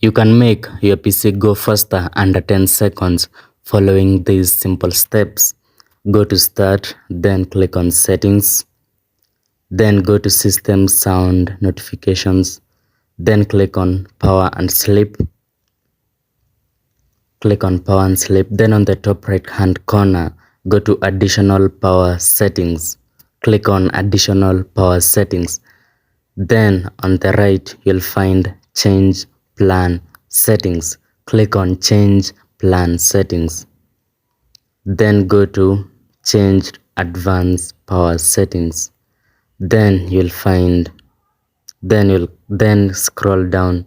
You can make your PC go faster under 10 seconds following these simple steps. Go to Start, then click on Settings, then go to System Sound Notifications, then click on Power and Sleep. Click on Power and Sleep, then on the top right hand corner, go to Additional Power Settings. Click on Additional Power Settings. Then on the right, you'll find Change Plan Settings. Click on Change Plan Settings. Then go to Change Advanced Power Settings. Then you'll scroll down.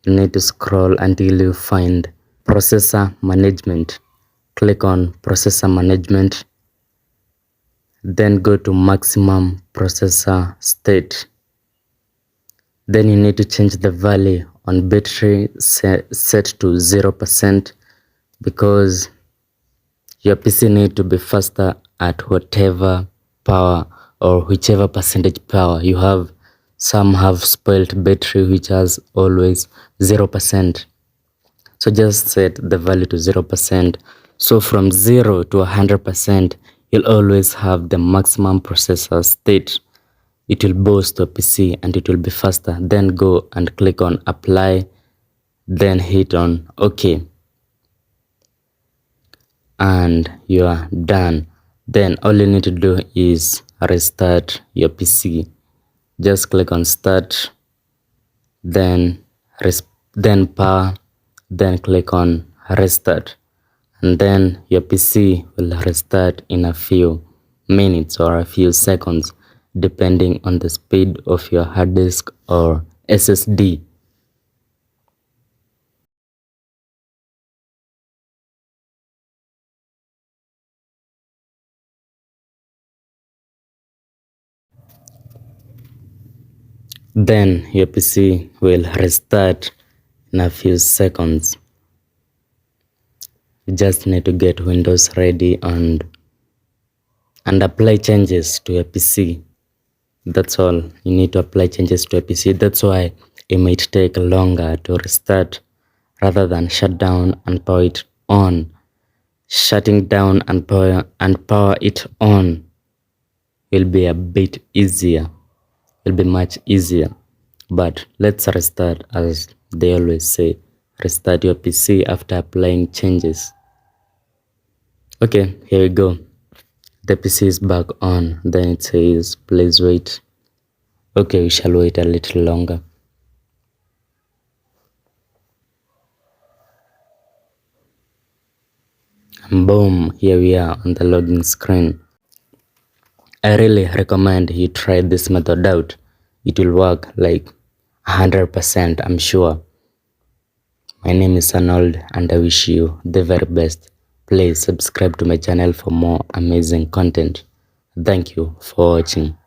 You need to scroll until you find Processor Management. Click on Processor Management. Then go to Maximum Processor State. Then you need to change the value on battery set to 0% because your PC need to be faster at whatever power or whichever percentage power you have. Some have spoiled battery which has always 0%. So just set the value to 0%. So from 0 to 100%, you'll always have the maximum processor state. It will boost your PC and it will be faster. Then go and click on Apply, then hit on OK. And you are done. Then all you need to do is restart your PC. Just click on Start, then Power, then click on Restart. And then your PC will restart in a few minutes or a few seconds, depending on the speed of your hard disk or SSD. Then your PC will restart in a few seconds. You just need to get Windows ready and apply changes to your PC. That's all. You need to apply changes to your PC. That's why it might take longer to restart rather than shut down and power it on. Shutting down and power it on will be a bit easier. Will be much easier. But let's restart, as they always say. Restart your PC after applying changes. Okay, here we go. The PC is back on. Then it says please wait. Okay, we shall wait a little longer. And boom, here we are on the login screen. I really recommend you try this method out. It will work like 100%, I'm sure. My name is Arnold and I wish you the very best. Please subscribe to my channel for more amazing content. Thank you for watching.